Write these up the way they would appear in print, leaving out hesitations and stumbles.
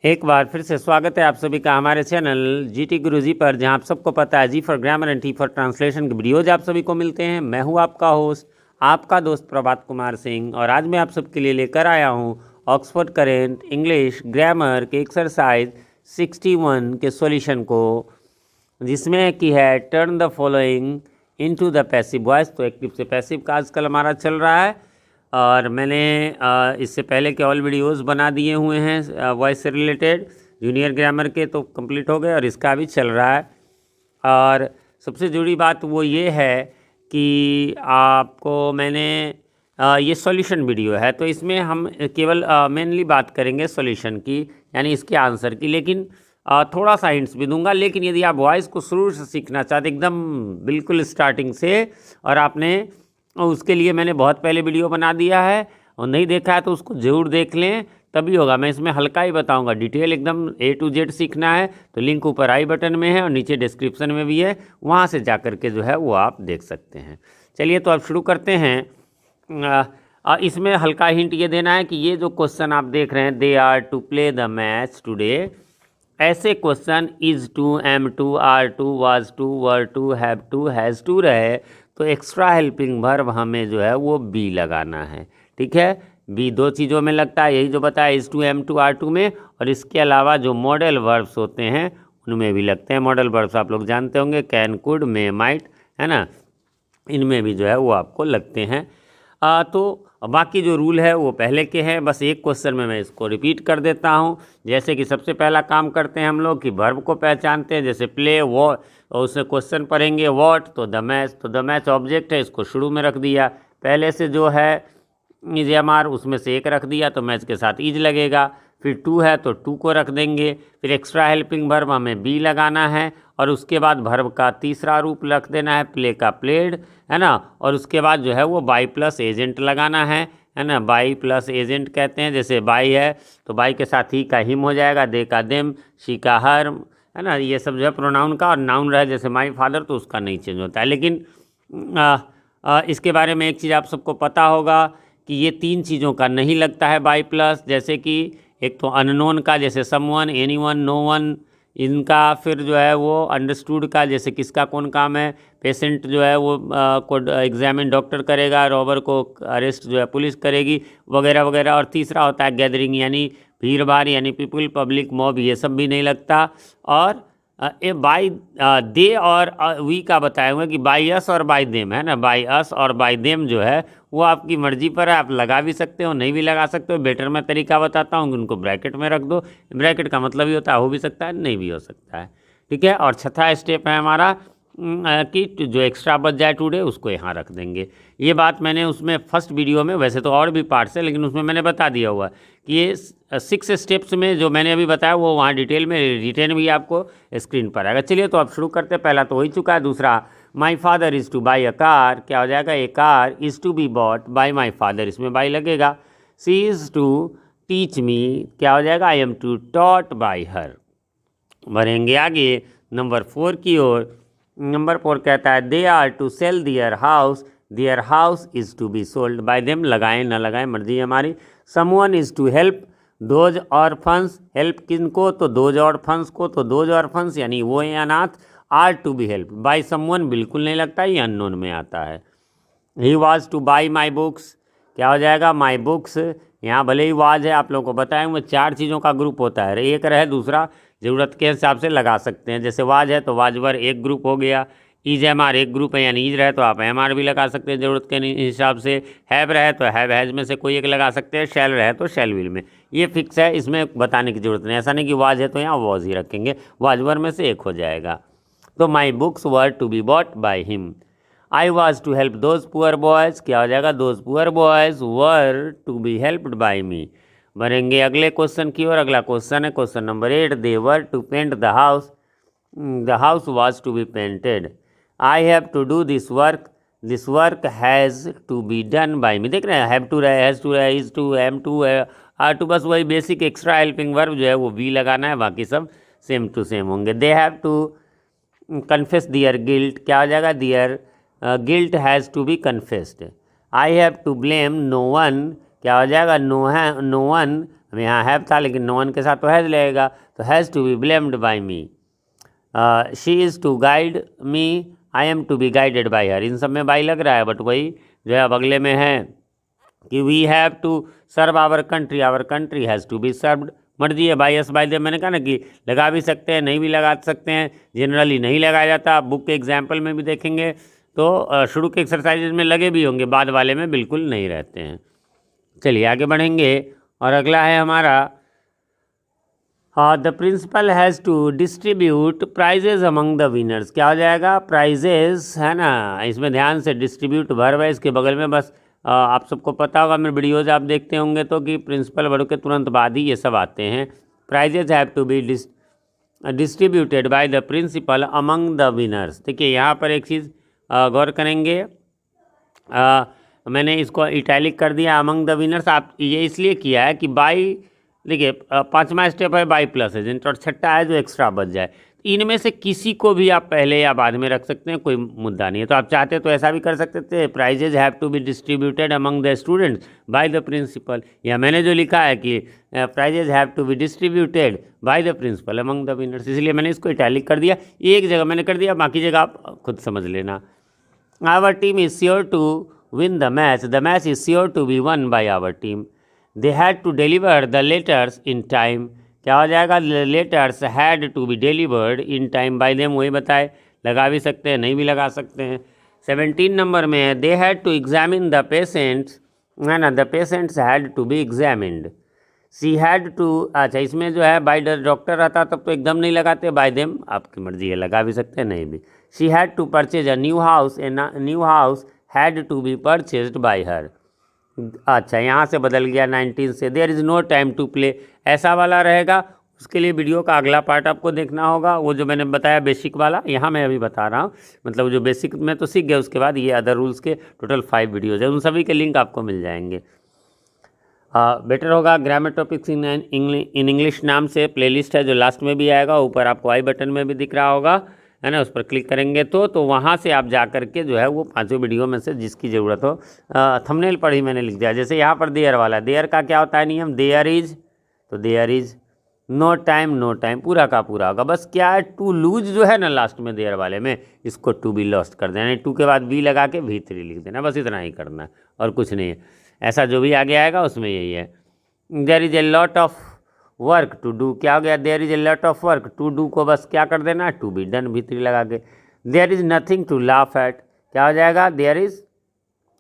एक बार फिर से स्वागत है आप सभी का हमारे चैनल जीटी गुरुजी पर, जहां आप सबको पता है G for grammar and T for translation के वीडियोज आप सभी को मिलते हैं। मैं हूं आपका होस्ट, आपका दोस्त प्रभात कुमार सिंह, और आज मैं आप सबके लिए लेकर आया हूं ऑक्सफोर्ड करेंट इंग्लिश ग्रामर के एक्सरसाइज 61 के सॉल्यूशन को, जिसमें कि है turn the following into the passive voice. तो एक्टिव से पैसिव का आजकल हमारा चल रहा है, और मैंने इससे पहले के ऑल वीडियोस बना दिए हुए हैं वॉइस से रिलेटेड जूनियर ग्रामर के, तो कंप्लीट हो गए और इसका भी चल रहा है। और सबसे जुड़ी बात वो ये है कि आपको मैंने ये सॉल्यूशन वीडियो है, तो इसमें हम केवल मेनली बात करेंगे सॉल्यूशन की, यानी इसके आंसर की, लेकिन थोड़ा सा हिंट्स भी दूंगा। लेकिन यदि आप वॉइस को शुरू से सीखना चाहते एकदम बिल्कुल स्टार्टिंग से, और आपने उसके लिए मैंने बहुत पहले वीडियो बना दिया है और नहीं देखा है तो उसको ज़रूर देख लें, तभी होगा। मैं इसमें हल्का ही बताऊंगा, डिटेल एकदम A to Z सीखना है तो लिंक ऊपर आई बटन में है और नीचे डिस्क्रिप्शन में भी है, वहाँ से जा कर के जो है वो आप देख सकते हैं। चलिए तो अब शुरू करते हैं। इसमें हल्का हिंट ये देना है कि ये जो क्वेश्चन आप देख रहे हैं, they are to play the match today, ऐसे question is to, am to, are to, was to, were to, have to, has to रहे तो एक्स्ट्रा हेल्पिंग वर्ब हमें जो है वो बी लगाना है। ठीक है, बी दो चीज़ों में लगता है, यही जो बताया, is to, am to, are to में, और इसके अलावा जो मॉडल वर्ब्स होते हैं उनमें भी लगते हैं। मॉडल वर्ब्स आप लोग जानते होंगे, कैन, कुड, मे, माइट, है ना, इनमें भी जो है वो आपको लगते हैं। तो बाकी जो रूल है वो पहले के हैं, बस एक क्वेश्चन में मैं इसको रिपीट कर देता हूँ। जैसे कि सबसे पहला काम करते हैं हम लोग कि वर्ब को पहचानते हैं, जैसे प्ले, वो, और उससे क्वेश्चन पढ़ेंगे व्हाट, तो द मैच, तो द मैच ऑब्जेक्ट है, इसको शुरू में रख दिया। पहले से जो है इज एम आर, उसमें से एक रख दिया तो मैच के साथ इज लगेगा। फिर टू है तो टू को रख देंगे। फिर एक्स्ट्रा हेल्पिंग वर्ब हमें बी लगाना है, और उसके बाद वर्ब का तीसरा रूप रख देना है, प्ले का प्लेड, है ना, और उसके बाद जो है वो बाई प्लस एजेंट लगाना है ना। बाई प्लस एजेंट कहते हैं, जैसे बाई है तो बाई के साथ ही का हिम हो जाएगा, दे का देम, शी का हर, है ना, ये सब जो है प्रोनाउन का। और नाउन रहे जैसे माई फादर तो उसका नहीं चेंज होता है। लेकिन इसके बारे में एक चीज़ आप सबको पता होगा कि ये तीन चीज़ों का नहीं लगता है बाई प्लस, जैसे कि एक तो अननोन का, जैसे समवन, एनीवन, नो वन, इनका। फिर जो है वो अंडरस्टूड का, जैसे किसका कौन काम है, पेशेंट जो है वो को एग्जामिन डॉक्टर करेगा, रॉबर को अरेस्ट जो है पुलिस करेगी, वगैरह वगैरह। और तीसरा होता है गैदरिंग, यानी भीड़ भाड़, यानी पीपल, पब्लिक, मॉब, ये सब भी नहीं लगता। और ए बाई दे और वी का बताया हुआ कि बाई अस और बाई देम, है ना, बाई अस और बाई देम जो है वो आपकी मर्जी पर है, आप लगा भी सकते हो, नहीं भी लगा सकते हो। बेटर मैं तरीका बताता हूँ, उनको ब्रैकेट में रख दो। ब्रैकेट का मतलब ही होता है हो भी सकता है, नहीं भी हो सकता है। ठीक है, और छठा स्टेप है हमारा कि जो एक्स्ट्रा बच जाए टुडे उसको यहाँ रख देंगे। ये बात मैंने उसमें फर्स्ट वीडियो में, वैसे तो और भी पार्ट्स है लेकिन उसमें मैंने बता दिया हुआ कि ये 6 स्टेप्स में जो मैंने अभी बताया वो वहाँ डिटेल में रिटेन भी आपको स्क्रीन पर आएगा। चलिए तो अब शुरू करते हैं। पहला तो हो ही चुका है। दूसरा, my father is to buy a car, क्या हो जाएगा, a car is to be bought by my father, इसमें बाई लगेगा। She is to teach me, क्या हो जाएगा, I am to taught by her. बढ़ेंगे आगे नंबर 4 की ओर। नंबर 4 कहता है they are to sell their house is to be sold by them, लगाएं ना लगाएं मर्जी हमारी। Someone is to help those orphans, help किनको, तो दोज ऑर्फन्स को, तो दोज ऑर्फन्स यानी वो हैं अनाथ, are to be help by someone बिल्कुल नहीं लगता, ये अननोन में आता है। He was to buy my books, क्या हो जाएगा, माई बुक्स, यहाँ भले ही वाज है, आप लोगों को बताएं वो 4 चीज़ों का ग्रुप होता है, एक रहे दूसरा ज़रूरत के हिसाब से लगा सकते हैं। जैसे वाज है तो वाजवर एक ग्रुप हो गया, ईज एम आर एक ग्रुप है, यानी ईज रहे तो आप एम आर भी लगा सकते हैं ज़रूरत के हिसाब से। हैव रहे तो हैव हैज़ में से कोई एक लगा सकते हैं, शैल रहे तो शैल विल में, ये फिक्स है, इसमें बताने की ज़रूरत नहीं। ऐसा नहीं कि वाज है तो यहाँ वॉज ही रखेंगे, वाजवर में से एक हो जाएगा। तो my books were to be bought by him. I was to help those poor boys, क्या हो जाएगा, those poor boys were to be helped by me. बढ़ेंगे अगले क्वेश्चन की ओर। अगला क्वेश्चन है question number 8, they were to paint the house was to be painted. I have to do this work has to be done by me. देख रहे हैं, have to रहे, हैज़ टू रहे, is to, am to, are to, बस वही basic extra helping verb जो है वो बी लगाना है, बाकी सब सेम टू सेम होंगे। They have to confess their guilt, क्या हो जाएगा, their guilt has to be confessed. I have to blame no one, क्या हो जाएगा, नो वन हमें यहाँ हैव था लेकिन नो वन के साथ तो हैज़ लगेगा, तो has to be blamed by me, she is to guide me, I am to be guided by her. इन सब में बाई लग रहा है, बट वही जो है अब अगले में है कि we have to serve our country has to be served. मर्जी है, बाई एस बाई दे, मैंने कहा ना कि लगा भी सकते हैं, नहीं भी लगा सकते हैं, जनरली नहीं लगाया जाता। बुक के एग्जाम्पल में भी देखेंगे तो शुरू के एक्सरसाइजेज में लगे भी होंगे, बाद वाले में बिल्कुल नहीं रहते हैं। चलिए आगे बढ़ेंगे और अगला है हमारा the principal has to distribute prizes among the winners. क्या हो जाएगा? प्राइजेज है ना, इसमें ध्यान से डिस्ट्रीब्यूट वर्ब है, इसके बगल में बस आप सबको पता होगा, मेरे वीडियोज़ आप देखते होंगे तो कि प्रिंसिपल वर्ब के तुरंत बाद ही ये सब आते हैं। Prizes have to be distributed by the principal among the winners. देखिए यहाँ पर एक चीज़ गौर करेंगे, मैंने इसको इटैलिक कर दिया अमंग द विनर्स। आप ये इसलिए किया है कि बाई, देखिए पांचवा स्टेप है बाई प्लस एजेंट और छठा है जो एक्स्ट्रा बच जाए। इनमें से किसी को भी आप पहले या बाद में रख सकते हैं, कोई मुद्दा नहीं है। तो आप चाहते तो ऐसा भी कर सकते थे, prizes have to be distributed among the students by the principal, या मैंने जो लिखा है कि prizes have to be distributed by the principal among the winners, इसलिए मैंने इसको इटैलिक कर दिया। एक जगह मैंने कर दिया, बाकी जगह आप खुद समझ लेना। Our team is sure to win the match is sure to be won by our team. They had to deliver the letters in time. क्या हो जाएगा? Letters had to be delivered in time by them, वही बताए, लगा भी सकते हैं, नहीं भी लगा सकते हैं। 17 नंबर में है they had to examine the patients, है ना, the patients had to be examined. She had to, अच्छा इसमें जो है बाय द डॉक्टर रहता तब तो एकदम नहीं लगाते, बाय देम आपकी मर्जी है, लगा भी सकते हैं, नहीं भी। She had to purchase a new house, a new house had to be purchased by her. अच्छा यहाँ से बदल गया 19 से, there is no time to play, ऐसा वाला रहेगा। उसके लिए वीडियो का अगला पार्ट आपको देखना होगा, वो जो मैंने बताया बेसिक वाला, यहाँ मैं अभी बता रहा हूँ, मतलब जो बेसिक में तो सीख गया, उसके बाद ये अदर रूल्स के टोटल 5 वीडियोज़ है, उन सभी के लिंक आपको मिल जाएंगे। बेटर होगा ग्रामर टॉपिक्स इन इंग्लिश नाम से प्लेलिस्ट है जो लास्ट में भी आएगा, ऊपर आपको आई बटन में भी दिख रहा होगा, है ना, उस पर क्लिक करेंगे तो वहाँ से आप जा कर के जो है वो 5 वीडियो में से जिसकी ज़रूरत हो, थंबनेल पर ही मैंने लिख दिया। जैसे यहाँ पर देयर वाला, देयर का क्या होता है नियम? देयर इज़, तो देयर इज़, नो टाइम पूरा का पूरा होगा। बस क्या है, टू लूज जो है ना लास्ट में देयर वाले में, इसको टू बी लॉस्ट कर देना, टू के बाद बी लगा के V3 लिख देना, बस इतना ही करना है और कुछ नहीं है। ऐसा जो भी आगे आएगा उसमें यही है। There is a lot of work to do, क्या हो गया? There is a lot of work to do को बस क्या कर देना? टू बी डन, V3 लगा के। There is nothing to laugh at, क्या हो जाएगा? There is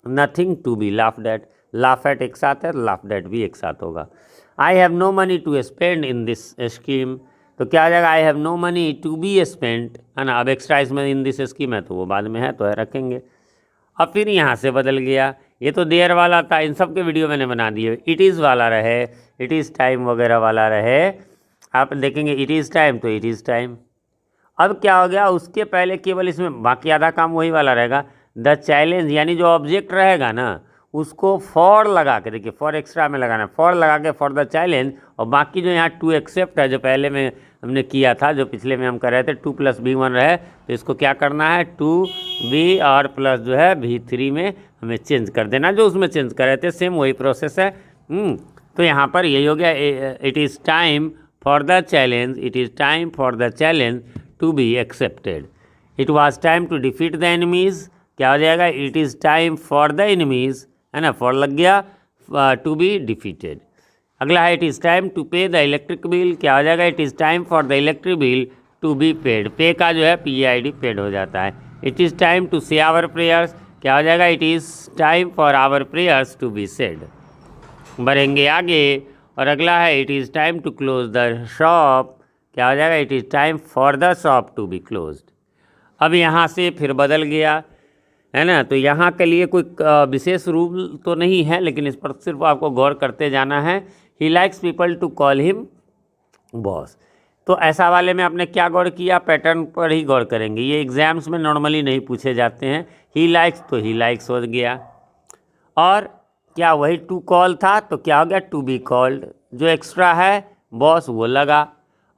nothing to be laughed at, laugh at एक साथ है, लाफ्ड एट भी एक साथ होगा। I have no money to spend in this scheme, तो क्या हो जाएगा? I have no money to be spend, है ना। अब एक्स्ट्रा इसमें इन दिस स्कीम है तो वो बाद में है तो है रखेंगे। अब फिर यहाँ से बदल गया, ये तो देयर वाला था, इन सब के वीडियो मैंने बना दिए। इट इज़ वाला रहे, इट इज़ टाइम वगैरह वाला रहे, आप देखेंगे इट इज़ टाइम तो इट इज़ टाइम। अब क्या हो गया? उसके पहले केवल इसमें बाकी आधा काम वही वाला रहेगा। द चैलेंज, यानी जो ऑब्जेक्ट रहेगा ना उसको फॉर लगा के, देखिए फॉर एक्स्ट्रा में लगाना है, फॉर लगा के फॉर द चैलेंज, और बाकी जो यहाँ टू एक्सेप्ट है जो पहले में हमने किया था, जो पिछले में हम कर रहे थे 2 + B1 रहे, तो इसको क्या करना है? 2B और प्लस जो है V3 में हमें चेंज कर देना, जो उसमें चेंज कर रहे थे सेम वही प्रोसेस है। तो यहाँ पर यही हो गया, it is time for the challenge, it is time for the challenge to be accepted. It was time to defeat the enemies, क्या हो जाएगा? It is time for the enemies, है ना, फॉर लग गया, टू बी डिफीटेड। अगला है it is time to pay the electric bill, क्या हो जाएगा? It is time for the electric bill to be paid, pay का जो है PID पेड हो जाता है। It is time to say our prayers, क्या हो जाएगा? It is time for our prayers to be said. बढ़ेंगे आगे और अगला है it is time to close the shop, क्या हो जाएगा? It is time for the shop to be closed. अब यहाँ से फिर बदल गया, है ना, तो यहाँ के लिए कोई विशेष रूल तो नहीं है, लेकिन इस पर सिर्फ आपको गौर करते जाना है। He likes people to call him boss, तो ऐसा वाले में आपने क्या गौर किया? पैटर्न पर ही गौर करेंगे, ये एग्जाम्स में नॉर्मली नहीं पूछे जाते हैं। ही लाइक्स तो ही लाइक्स हो गया, और क्या वही टू कॉल था तो क्या हो गया? टू बी कॉल्ड, जो एक्स्ट्रा है बॉस वो लगा।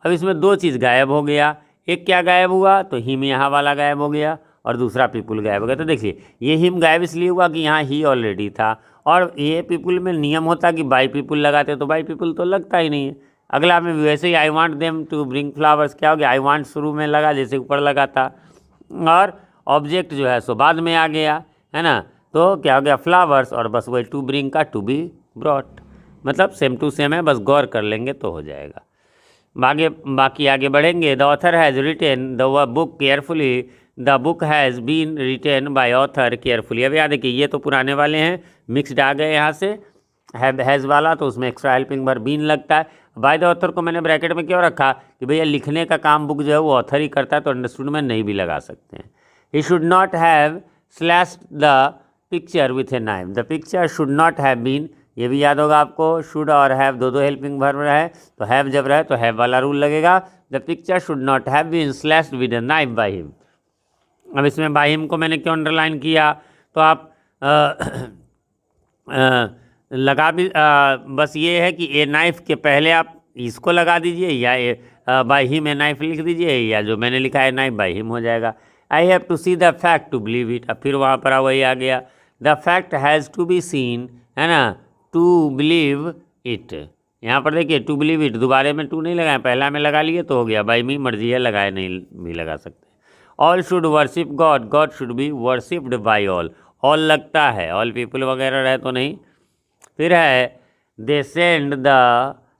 अब इसमें 2 चीज़ गायब हो गया, एक क्या गायब हुआ? तो हिम यहाँ वाला गायब हो गया और दूसरा पीपुल गायब हो गया। तो देखिए ये हिम गायब इसलिए हुआ कि यहाँ ही ऑलरेडी था, और ये पीपुल में नियम होता कि बाई पीपुल लगाते, तो बाई पीपुल तो लगता ही नहीं है। अगला में वैसे ही I want them to bring flowers, क्या हो गया, आई वांट शुरू में लगा जैसे ऊपर लगा था, और ऑब्जेक्ट जो है सो बाद में आ गया, है ना, तो क्या हो गया, फ्लावर्स, और बस वही टू ब्रिंग का टू बी ब्रॉट, मतलब सेम टू सेम है, बस गौर कर लेंगे तो हो जाएगा। बाकी आगे बढ़ेंगे। The author has written the book carefully, the book has been written by author carefully. अब याद है कि ये तो पुराने वाले हैं, मिक्सड आ गए यहाँ से, हैज़ वाला तो उसमें एक्स्ट्रा हेल्पिंग वर्ब बीन लगता है। बाय द ऑथर को मैंने ब्रैकेट में क्यों रखा कि भैया लिखने का काम बुक जो है वो ऑथर ही करता है, तो अंडरस्टूड में नहीं भी लगा सकते हैं। He should not have slashed the picture with a knife, the picture should not have been, ये भी याद होगा आपको, शुड और हैव दो हेल्पिंग वर्ब है, तो हैव जब रहे तो हैव वाला रूल लगेगा। The picture should not have been slashed with a knife by him. अब इसमें बाय हिम को मैंने क्यों अंडरलाइन किया, तो आप लगा भी बस ये है कि ए नाइफ के पहले आप इसको लगा दीजिए, या बाय हिम ए नाइफ लिख दीजिए, या जो मैंने लिखा है नाइफ बाय हिम हो जाएगा। I have to see the fact to believe it, अब फिर वहाँ पर वही आ गया, the fact has to be seen, है ना, टू बिलीव इट। यहाँ पर देखिए टू बिलीव इट, दोबारे में टू नहीं लगाए, पहला में लगा लिए तो हो गया, बाई मी मर्जी है, लगाए नहीं भी लगा सकते। All should worship God, God should be worshipped by all लगता है, ऑल पीपल वगैरह रहे तो नहीं। फिर है they send the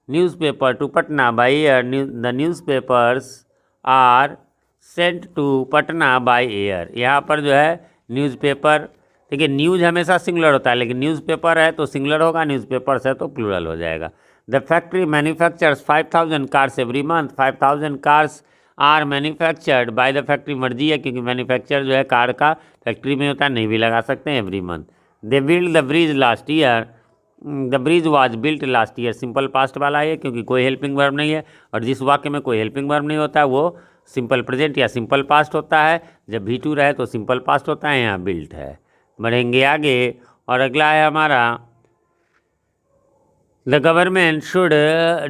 newspaper to Patna by air, the newspapers are sent to Patna by air. यहाँ पर जो है न्यूज़पेपर, देखिए न्यूज़ हमेशा सिंगुलर होता है, लेकिन न्यूज़पेपर है तो सिंगुलर होगा, न्यूज़पेपर्स है तो प्लूरल हो जाएगा। The factory manufactures 5000 cars every month, 5000 cars are manufactured by the factory, मर्जी है क्योंकि मैन्युफैक्चर जो है कार का फैक्ट्री में होता है, नहीं भी लगा सकते हैं every month. They build the bridge last year, the bridge was built last year, simple past वाला है क्योंकि कोई हेल्पिंग वर्ब नहीं है, और जिस वाक्य में कोई हेल्पिंग वर्ब नहीं होता है वो सिंपल प्रेजेंट या सिंपल पास्ट होता है, जब V2 रहे तो सिंपल पास्ट होता है, यहाँ बिल्ट है। बढ़ेंगे आगे और अगला है हमारा the government should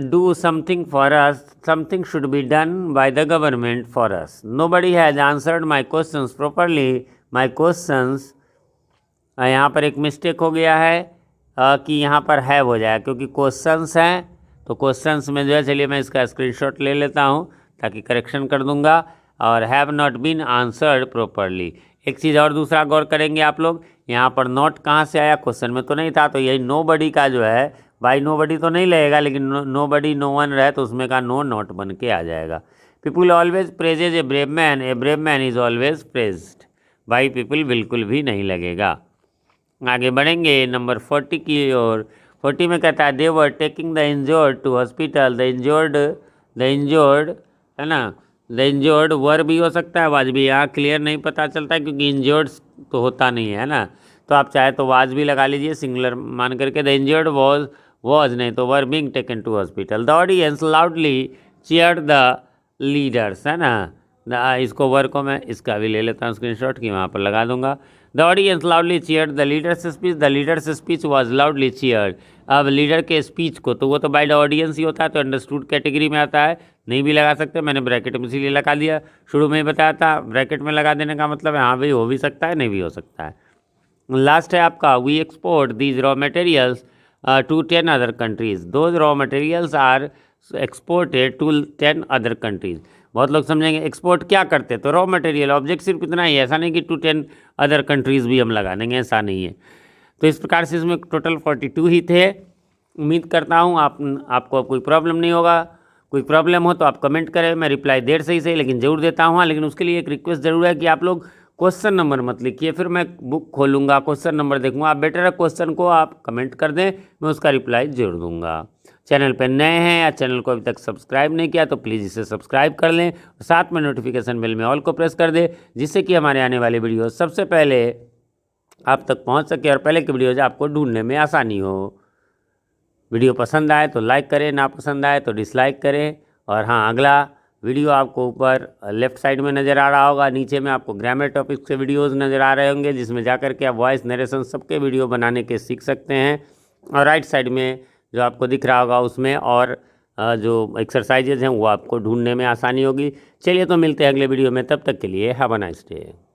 do something for us, something should be done by the government for us. Nobody has answered my questions properly, my questions, यहाँ पर एक मिस्टेक हो गया है कि यहाँ पर हैव हो जाए, क्योंकि क्वेश्चंस हैं तो क्वेश्चंस में जो है, चलिए मैं इसका स्क्रीनशॉट ले लेता हूँ ताकि करेक्शन कर दूंगा, और have not been answered properly. एक चीज़ और दूसरा गौर करेंगे आप लोग, यहाँ पर नॉट कहाँ से आया, क्वेश्चन में तो नहीं था, तो यही नोबडी का जो है, बाई नोबडी तो नहीं लगेगा, लेकिन नोबडी नो वन रहे तो उसमें का नो नॉट बन के आ जाएगा। People always praises a brave man is always praised, by people बिल्कुल भी नहीं लगेगा। आगे बढ़ेंगे नंबर 40 की ओर। 40 में कहता है they were taking the injured to hospital, the injured है ना, द इंजर्ड वर भी हो सकता है, वाज भी, यहाँ क्लियर नहीं पता चलता है क्योंकि इंजर्ड तो होता नहीं है ना, तो आप चाहे तो वाज भी लगा लीजिए सिंगुलर मान करके, द इंजर्ड वॉज नहीं तो were being taken to hospital. The audience loudly cheered the leaders, है ना, इसको वर को मैं इसका भी ले लेता हूँ स्क्रीनशॉट की वहाँ पर लगा दूंगा। The audience loudly cheered the leaders speech, the leaders speech was loudly cheered. अब लीडर के स्पीच को तो वो तो बाय द ऑडियंस ही होता है, तो अंडरस्टूड कैटेगरी में आता है, नहीं भी लगा सकते, मैंने ब्रैकेट में इसीलिए लगा दिया, शुरू में ही बताया था ब्रैकेट में लगा देने का मतलब है हाँ भाई हो भी सकता है नहीं भी हो सकता है। लास्ट है आपका we export these raw materials to 10 other countries, those raw materials are exported to 10 other countries. बहुत लोग समझेंगे एक्सपोर्ट क्या करते, तो रॉ मटेरियल, ऑब्जेक्ट सिर्फ इतना ही है, ऐसा नहीं कि टू 10 अदर कंट्रीज़ भी हम लगा देंगे, ऐसा नहीं है। तो इस प्रकार से इसमें टोटल 42 ही थे। उम्मीद करता हूँ आपको कोई प्रॉब्लम नहीं होगा, कोई प्रॉब्लम हो तो आप कमेंट करें, मैं रिप्लाई देर से ही सही लेकिन ज़रूर देता हूँ। लेकिन उसके लिए एक रिक्वेस्ट ज़रूर है कि आप लोग क्वेश्चन नंबर मत लिखिए, फिर मैं बुक खोलूँगा क्वेश्चन नंबर देखूँगा, आप बेटर है क्वेश्चन को आप कमेंट कर दें, मैं उसका रिप्लाई जरूर दूँगा। चैनल पर नए हैं या चैनल को अभी तक सब्सक्राइब नहीं किया तो प्लीज़ इसे सब्सक्राइब कर लें, और साथ में नोटिफिकेशन बेल में ऑल को प्रेस कर दें, जिससे कि हमारे आने वाली वीडियो सबसे पहले आप तक पहुंच सके और पहले की वीडियोज आपको ढूंढने में आसानी हो। वीडियो पसंद आए तो लाइक करें, ना पसंद आए तो डिसलाइक करें। और हाँ, अगला वीडियो आपको ऊपर लेफ़्ट साइड में नज़र आ रहा होगा, नीचे में आपको ग्रामर टॉपिक के वीडियोज़ नज़र आ रहे होंगे, जिसमें जाकर के आप वॉइस नरेशन सबके वीडियो बनाने के सीख सकते हैं। और राइट साइड में जो आपको दिख रहा होगा उसमें और जो एक्सरसाइजेज हैं वो आपको ढूंढने में आसानी होगी। चलिए तो मिलते हैं अगले वीडियो में, तब तक के लिए हैव अ नाइस डे।